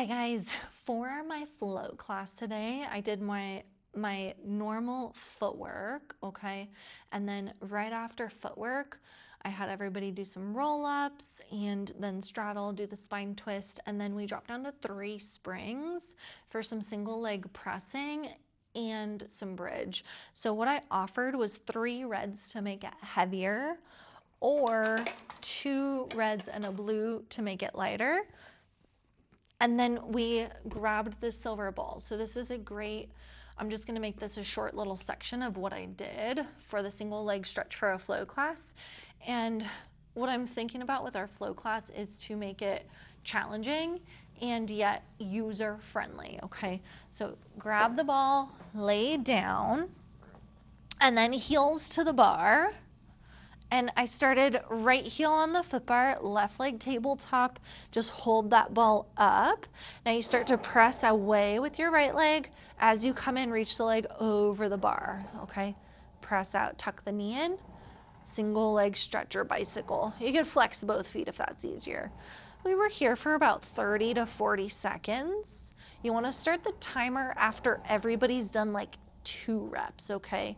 Hi guys, for my flow class today, I did my normal footwork, okay? And then right after footwork, I had everybody do some roll-ups and then straddle, do the spine twist, and then we dropped down to 3 springs for some single leg pressing and some bridge. So what I offered was 3 reds to make it heavier or 2 reds and a blue to make it lighter. And then we grabbed the silver ball. So this is a great, I'm just gonna make this a short little section of what I did for the single leg stretch for a flow class. And what I'm thinking about with our flow class is to make it challenging and yet user friendly, okay? So grab the ball, lay down, and then heels to the bar. And I started right heel on the foot bar, left leg tabletop, just hold that ball up. Now you start to press away with your right leg. As you come in, reach the leg over the bar, okay? Press out, tuck the knee in, single leg stretch or bicycle. You can flex both feet if that's easier. We were here for about 30 to 40 seconds. You wanna start the timer after everybody's done like 2 reps, okay?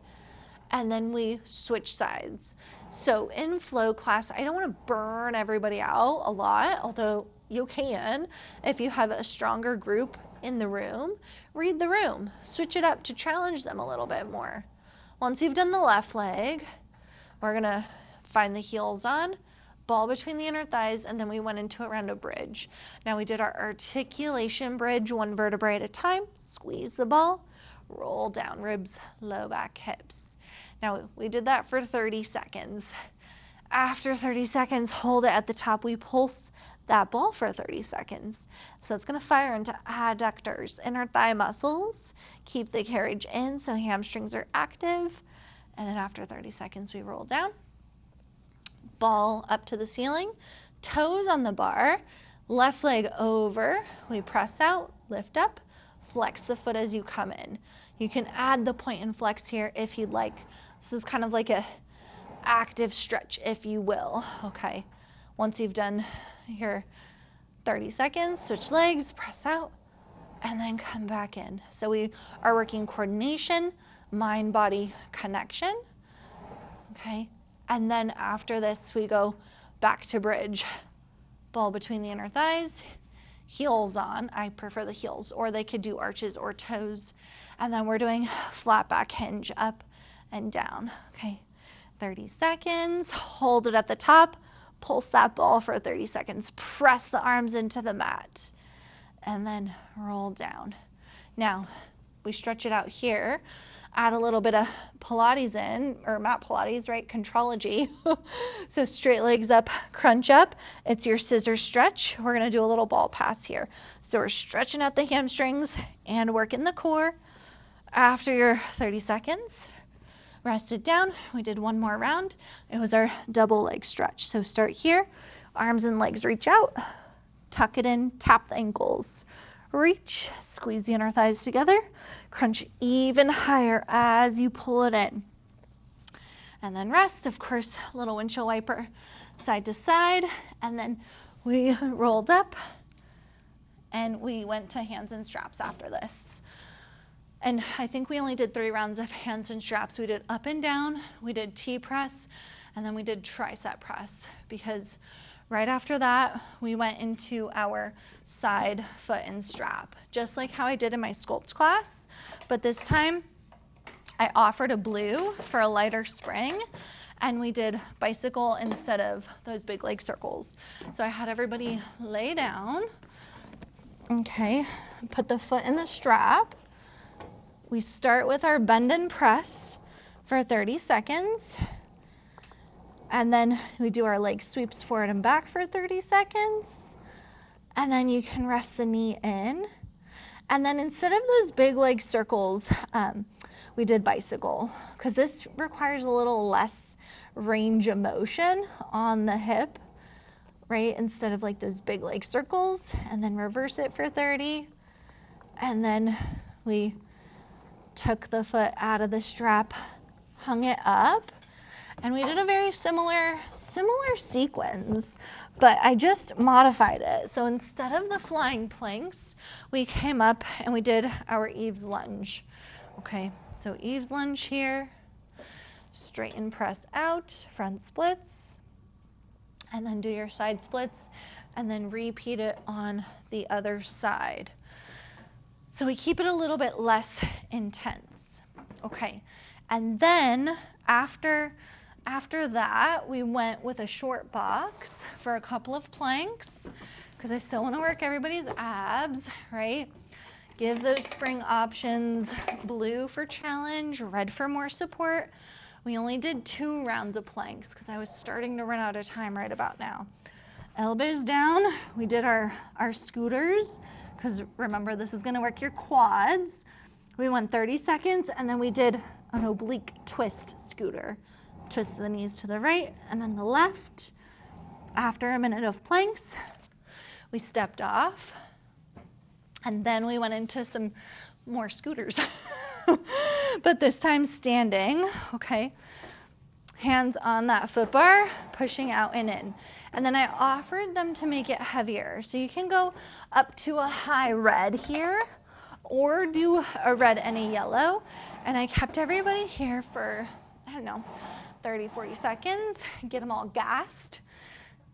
And then we switch sides. So in flow class, I don't want to burn everybody out a lot, although you can if you have a stronger group in the room. Read the room, switch it up to challenge them a little bit more. Once you've done the left leg, we're gonna find the heels on, ball between the inner thighs, and then we went into a round of bridge. Now we did our articulation bridge, 1 vertebrae at a time, squeeze the ball, roll down, ribs, low back, hips. Now we did that for 30 seconds. After 30 seconds, hold it at the top. We pulse that ball for 30 seconds. So it's gonna fire into adductors, inner thigh muscles. Keep the carriage in so hamstrings are active. And then after 30 seconds, we roll down. Ball up to the ceiling, toes on the bar, left leg over. We press out, lift up, flex the foot as you come in. You can add the point and flex here if you'd like. This is kind of like a active stretch, if you will, okay? Once you've done your 30 seconds, switch legs, press out, and then come back in. So we are working coordination, mind-body connection, okay? And then after this, we go back to bridge. Ball between the inner thighs, heels on. I prefer the heels, or they could do arches or toes. And then we're doing flat back hinge up and down, okay? 30 seconds, hold it at the top, pulse that ball for 30 seconds, press the arms into the mat, and then roll down. Now, we stretch it out here, add a little bit of Pilates in, or mat Pilates, right, Contrology. So straight legs up, crunch up. It's your scissor stretch. We're gonna do a little ball pass here. So we're stretching out the hamstrings and working the core. After your 30 seconds, rest it down. We did 1 more round. It was our double leg stretch. So start here, arms and legs reach out, tuck it in, tap the ankles. Reach, squeeze the inner thighs together, crunch even higher as you pull it in. And then rest, of course, little windshield wiper side to side, and then we rolled up and we went to hands and straps after this. And I think we only did 3 rounds of hands and straps. We did up and down, we did T-press, and then we did tricep press, because right after that, we went into our side foot and strap, just like how I did in my sculpt class. But this time, I offered a blue for a lighter spring, and we did bicycle instead of those big leg circles. So I had everybody lay down, okay, put the foot in the strap. We start with our bend and press for 30 seconds. And then we do our leg sweeps forward and back for 30 seconds. And then you can rest the knee in. And then instead of those big leg circles, we did bicycle, because this requires a little less range of motion on the hip, right? Instead of like those big leg circles, and then reverse it for 30. And then we took the foot out of the strap, hung it up, And we did a very similar sequence, but I just modified it. So instead of the flying planks, we came up and we did our Eve's lunge. Okay, so Eve's lunge here, straighten press out, front splits, and then do your side splits, and then repeat it on the other side. So we keep it a little bit less intense. Okay, and then after that, we went with a short box for a couple of planks, because I still want to work everybody's abs, right? Give those spring options, blue for challenge, red for more support. We only did 2 rounds of planks because I was starting to run out of time right about now. Elbows down, we did our scooters, because remember, this is going to work your quads. We went 30 seconds, and then we did an oblique twist scooter. Twist the knees to the right and then the left. After a minute of planks, we stepped off, and then we went into some more scooters, but this time standing, okay? Hands on that foot bar, pushing out and in. And then I offered them to make it heavier. So you can go up to a high red here, or do a red and a yellow. And I kept everybody here for, I don't know, 30, 40 seconds, get them all gassed.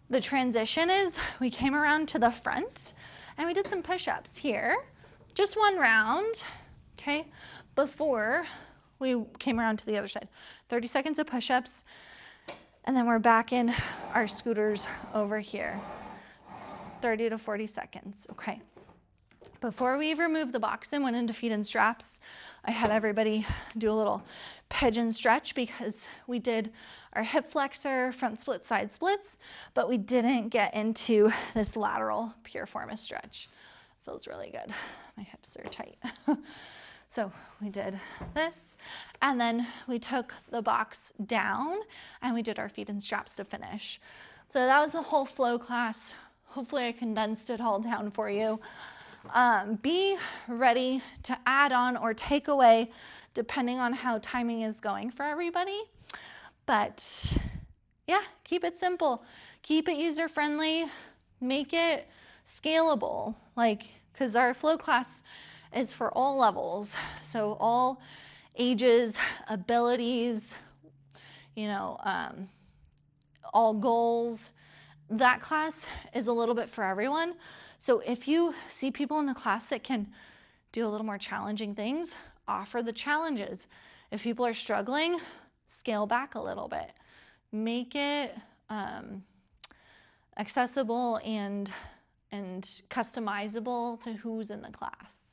The transition is we came around to the front and we did some push-ups here, just 1 round, okay, before we came around to the other side. 30 seconds of push-ups, and then we're back in our scooters over here. 30 to 40 seconds, okay. Before we removed the box and went into feet and straps, I had everybody do a little pigeon stretch, because we did our hip flexor, front split, side splits, but we didn't get into this lateral piriformis stretch. Feels really good. My hips are tight. So we did this, and then we took the box down and we did our feet and straps to finish. So that was the whole flow class. Hopefully I condensed it all down for you. Be ready to add on or take away depending on how timing is going for everybody. But yeah, keep it simple. Keep it user-friendly. Make it scalable, because our flow class is for all levels. So all ages, abilities, all goals. That class is a little bit for everyone. So if you see people in the class that can do a little more challenging things, offer the challenges. If people are struggling, scale back a little bit. Make it accessible and customizable to who's in the class.